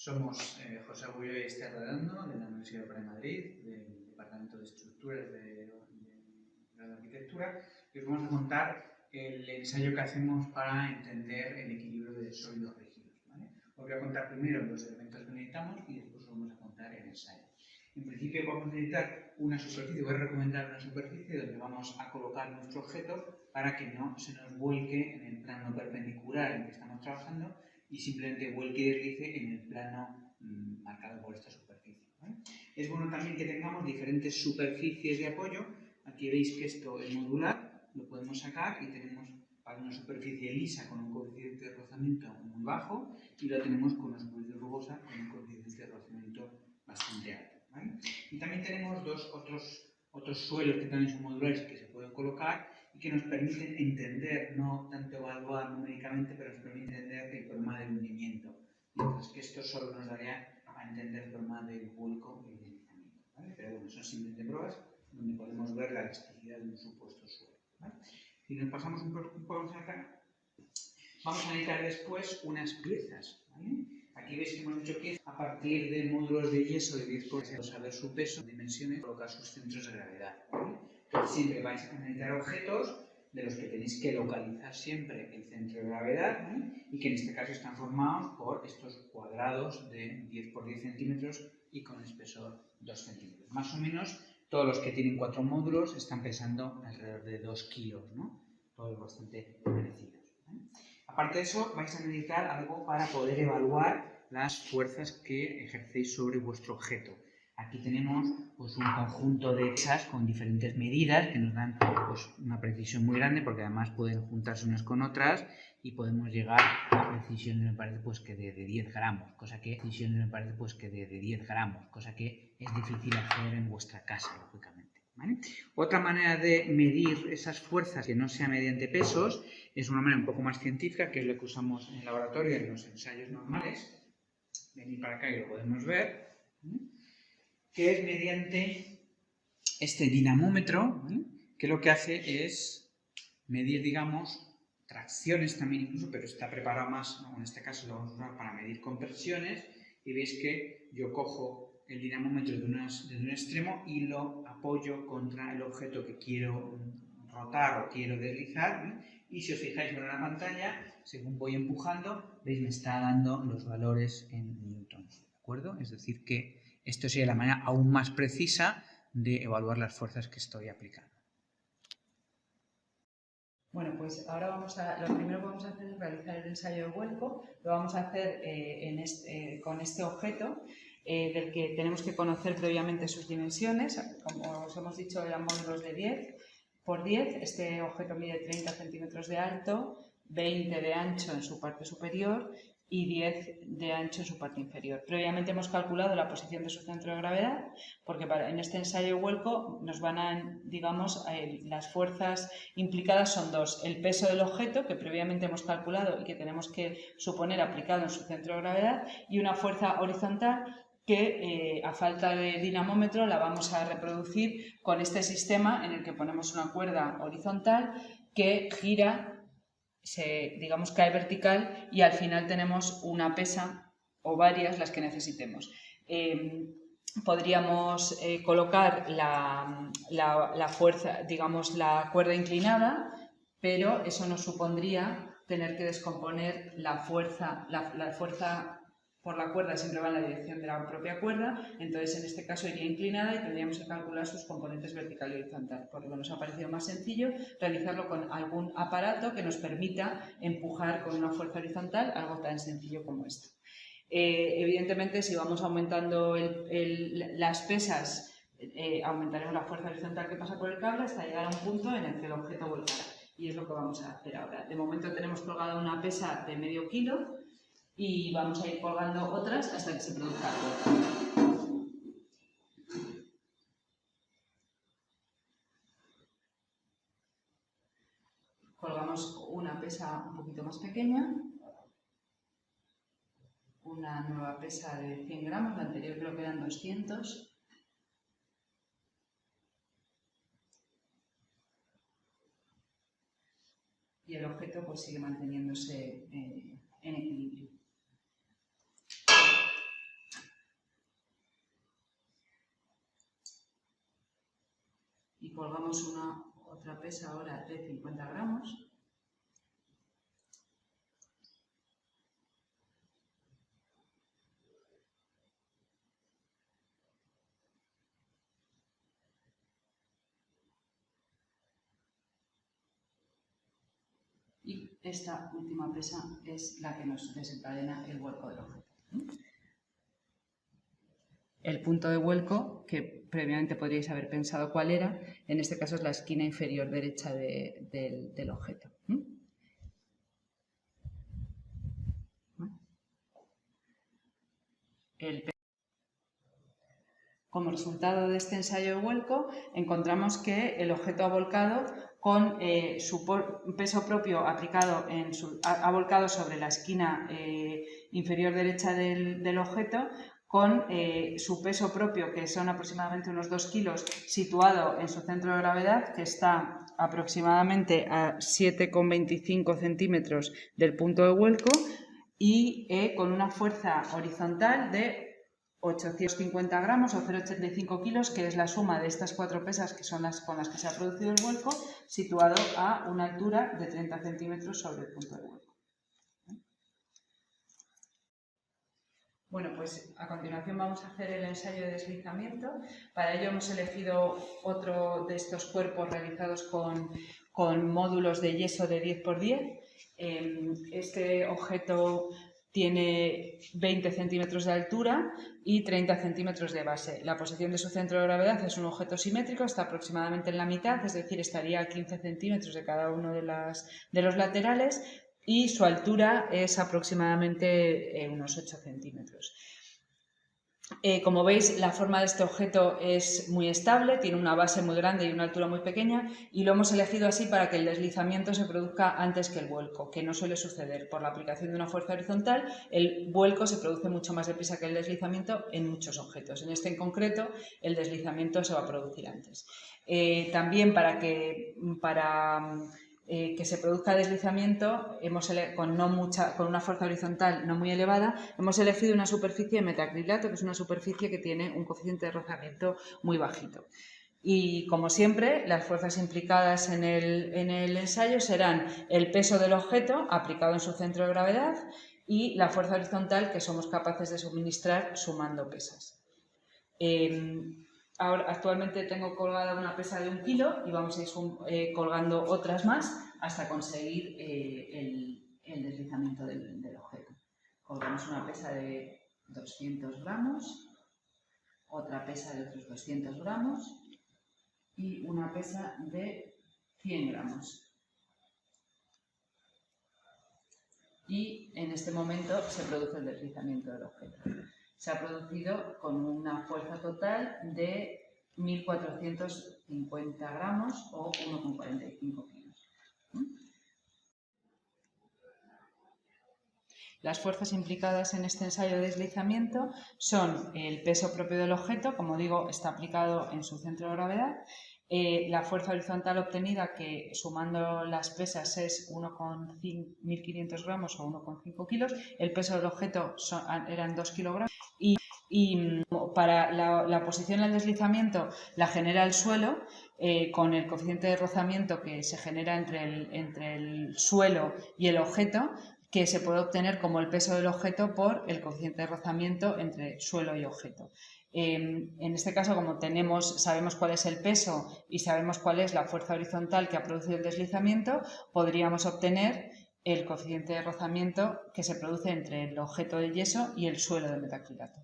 Somos José Agullo y Esther Redondo, de la Universidad de Madrid, del Departamento de Estructuras de Arquitectura, y os vamos a contar el ensayo que hacemos para entender el equilibrio de sólidos rígidos, ¿vale? Os voy a contar primero los elementos que necesitamos y después os vamos a contar el ensayo. En principio vamos a necesitar una superficie, voy a recomendar una superficie donde vamos a colocar nuestro objeto para que no se nos vuelque en el plano perpendicular en que estamos trabajando y simplemente vuelque y deslice en el plano marcado por esta superficie, ¿vale? Es bueno también que tengamos diferentes superficies de apoyo. Aquí veis que esto es modular, lo podemos sacar y tenemos para una superficie lisa con un coeficiente de rozamiento muy bajo y lo tenemos con una superficie rugosa con un coeficiente de rozamiento bastante alto, ¿vale? Y también tenemos otros suelos que también son modulares que se pueden colocar y que nos permiten entender, no tanto evaluar numéricamente, pero nos permiten entender el problema del hundimiento, mientras que esto solo nos daría a entender el problema del vuelco y el deslizamiento, ¿vale? Pero bueno, son simplemente pruebas donde podemos ver la elasticidad de un supuesto suelo, ¿vale? Si nos pasamos un poco más acá, vamos a necesitar después unas piezas, ¿vale? Aquí veis que hemos hecho piezas a partir de módulos de yeso de 10%, saber su peso, dimensiones, colocar sus centros de gravedad, ¿vale? Entonces, siempre vais a necesitar objetos de los que tenéis que localizar siempre el centro de gravedad, ¿vale? Y que en este caso están formados por estos cuadrados de 10 por 10 centímetros y con espesor 2 centímetros. Más o menos todos los que tienen 4 módulos están pesando alrededor de 2 kilos, ¿no? Todos bastante parecidos, ¿vale? Aparte de eso, vais a necesitar algo para poder evaluar las fuerzas que ejercéis sobre vuestro objeto. Aquí tenemos pues, un conjunto de pesas con diferentes medidas que nos dan pues, una precisión muy grande porque además pueden juntarse unas con otras y podemos llegar a precisiones, me parece, pues, que de 10 gramos, cosa que de 10 gramos, cosa que es difícil hacer en vuestra casa, lógicamente, ¿vale? Otra manera de medir esas fuerzas que no sea mediante pesos es una manera un poco más científica, que es lo que usamos en el laboratorio en los ensayos normales. Venid para acá y lo podemos ver, ¿vale? Que es mediante este dinamómetro, ¿vale? Que lo que hace es medir, digamos, tracciones también incluso, pero está preparado más, ¿no? En este caso lo vamos a usar para medir compresiones, y veis que yo cojo el dinamómetro de un extremo y lo apoyo contra el objeto que quiero rotar o quiero deslizar, ¿eh? Y si os fijáis en la pantalla, según voy empujando, veis, me está dando los valores en newtons, ¿de acuerdo? Es decir que esto sería la manera aún más precisa de evaluar las fuerzas que estoy aplicando. Bueno, pues ahora lo primero que vamos a hacer es realizar el ensayo de vuelco. Lo vamos a hacer con este objeto, del que tenemos que conocer previamente sus dimensiones. Como os hemos dicho, eran módulos de 10 por 10. Este objeto mide 30 centímetros de alto, 20 de ancho en su parte superior y 10 de ancho en su parte inferior. Previamente hemos calculado la posición de su centro de gravedad, porque en este ensayo de vuelco nos van a, digamos, las fuerzas implicadas son dos: el peso del objeto, que previamente hemos calculado y que tenemos que suponer aplicado en su centro de gravedad, y una fuerza horizontal que a falta de dinamómetro la vamos a reproducir con este sistema en el que ponemos una cuerda horizontal que gira, digamos, cae vertical, y al final tenemos una pesa o varias, las que necesitemos. Podríamos colocar la fuerza, digamos, la cuerda inclinada, pero eso nos supondría tener que descomponer la fuerza por la cuerda siempre va en la dirección de la propia cuerda, entonces en este caso iría inclinada y tendríamos que calcular sus componentes vertical y horizontal. Por lo que nos ha parecido más sencillo realizarlo con algún aparato que nos permita empujar con una fuerza horizontal algo tan sencillo como esto. Evidentemente, si vamos aumentando las pesas, aumentaremos la fuerza horizontal que pasa por el cable hasta llegar a un punto en el que el objeto volcará. Y es lo que vamos a hacer ahora. De momento tenemos colgada una pesa de medio kilo y vamos a ir colgando otras hasta que se produzca el vuelco. Colgamos una pesa un poquito más pequeña, una nueva pesa de 100 gramos, la anterior creo que eran 200. Y el objeto pues sigue manteniéndose en equilibrio. Ponemos otra pesa ahora de 50 gramos. Y esta última pesa es la que nos desencadena el vuelco del objeto. El punto de vuelco, que previamente podríais haber pensado cuál era, en este caso es la esquina inferior derecha del objeto. Como resultado de este ensayo de vuelco, encontramos que el objeto ha volcado con su peso propio aplicado ha volcado sobre la esquina inferior derecha del objeto, con su peso propio, que son aproximadamente unos 2 kilos, situado en su centro de gravedad, que está aproximadamente a 7,25 centímetros del punto de vuelco, y con una fuerza horizontal de 850 gramos o 0,85 kilos, que es la suma de estas 4 pesas que son las con las que se ha producido el vuelco, situado a una altura de 30 centímetros sobre el punto de vuelco. Bueno, pues a continuación vamos a hacer el ensayo de deslizamiento. Para ello hemos elegido otro de estos cuerpos realizados con módulos de yeso de 10 x 10. Este objeto tiene 20 centímetros de altura y 30 centímetros de base. La posición de su centro de gravedad es un objeto simétrico, está aproximadamente en la mitad, es decir, estaría a 15 centímetros de cada uno de los laterales, y su altura es aproximadamente unos 8 centímetros. Como veis, la forma de este objeto es muy estable, tiene una base muy grande y una altura muy pequeña, y lo hemos elegido así para que el deslizamiento se produzca antes que el vuelco, que no suele suceder. Por la aplicación de una fuerza horizontal, el vuelco se produce mucho más deprisa que el deslizamiento en muchos objetos. En este en concreto, el deslizamiento se va a producir antes. También para que se produzca deslizamiento con una fuerza horizontal no muy elevada, hemos elegido una superficie de metacrilato, que es una superficie que tiene un coeficiente de rozamiento muy bajito. Y, como siempre, las fuerzas implicadas en el ensayo serán el peso del objeto aplicado en su centro de gravedad y la fuerza horizontal que somos capaces de suministrar sumando pesas. Actualmente tengo colgada una pesa de 1 kilo y vamos a ir colgando otras más hasta conseguir el deslizamiento del objeto. Colgamos una pesa de 200 gramos, otra pesa de otros 200 gramos y una pesa de 100 gramos. Y en este momento se produce el deslizamiento del objeto. Se ha producido con una fuerza total de 1.450 gramos o 1,45 kilos. Las fuerzas implicadas en este ensayo de deslizamiento son el peso propio del objeto, como digo, está aplicado en su centro de gravedad, la fuerza horizontal obtenida, que sumando las pesas es 1,500 gramos o 1,5 kilos, el peso del objeto eran 2 kilogramos, y para la posición del deslizamiento la genera el suelo, con el coeficiente de rozamiento que se genera entre el suelo y el objeto, que se puede obtener como el peso del objeto por el coeficiente de rozamiento entre suelo y objeto. En este caso, como sabemos cuál es el peso y sabemos cuál es la fuerza horizontal que ha producido el deslizamiento, podríamos obtener el coeficiente de rozamiento que se produce entre el objeto de yeso y el suelo de metacrilato.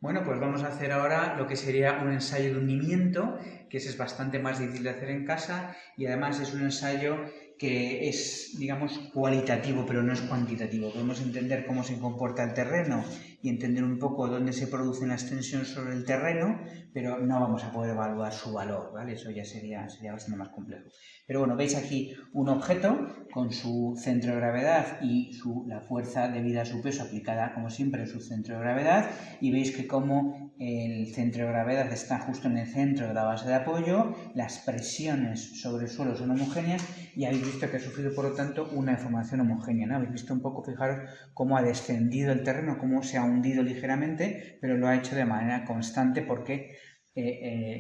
Bueno, pues vamos a hacer ahora lo que sería un ensayo de hundimiento, que ese es bastante más difícil de hacer en casa, y además es un ensayo que es, digamos, cualitativo, pero no es cuantitativo. Podemos entender cómo se comporta el terreno y entender un poco dónde se produce la extensión sobre el terreno, pero no vamos a poder evaluar su valor, ¿vale? Eso ya sería bastante más complejo. Pero bueno, veis aquí un objeto con su centro de gravedad y la fuerza debida a su peso aplicada, como siempre, en su centro de gravedad, y veis que como el centro de gravedad está justo en el centro de la base de apoyo, las presiones sobre el suelo son homogéneas y habéis visto que ha sufrido, por lo tanto, una deformación homogénea, ¿no? Habéis visto un poco, fijaros, cómo ha descendido el terreno, cómo se ha hundido ligeramente, pero lo ha hecho de manera constante porque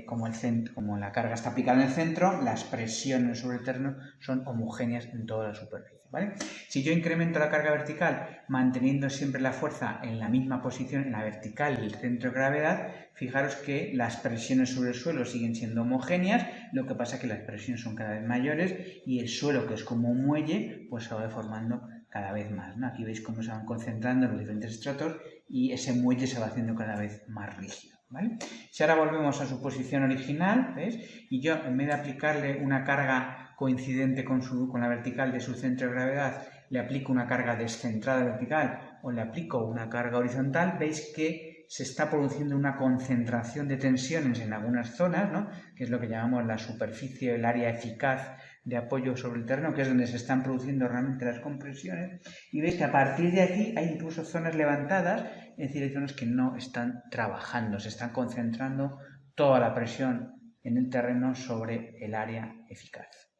como la carga está aplicada en el centro, las presiones sobre el terreno son homogéneas en toda la superficie, ¿vale? Si yo incremento la carga vertical manteniendo siempre la fuerza en la misma posición, en la vertical del centro de gravedad, fijaros que las presiones sobre el suelo siguen siendo homogéneas, lo que pasa es que las presiones son cada vez mayores y el suelo, que es como un muelle, pues se va deformando cada vez más, ¿no? Aquí veis cómo se van concentrando los diferentes estratos y ese muelle se va haciendo cada vez más rígido, ¿vale? Si ahora volvemos a su posición original, ¿ves? Y yo, en vez de aplicarle una carga coincidente con la vertical de su centro de gravedad, le aplico una carga descentrada vertical o le aplico una carga horizontal, veis que se está produciendo una concentración de tensiones en algunas zonas, ¿no? Que es lo que llamamos la superficie, el área eficaz de apoyo sobre el terreno, que es donde se están produciendo realmente las compresiones, y veis que a partir de aquí hay incluso zonas levantadas, es decir, hay zonas que no están trabajando, se están concentrando toda la presión en el terreno sobre el área eficaz.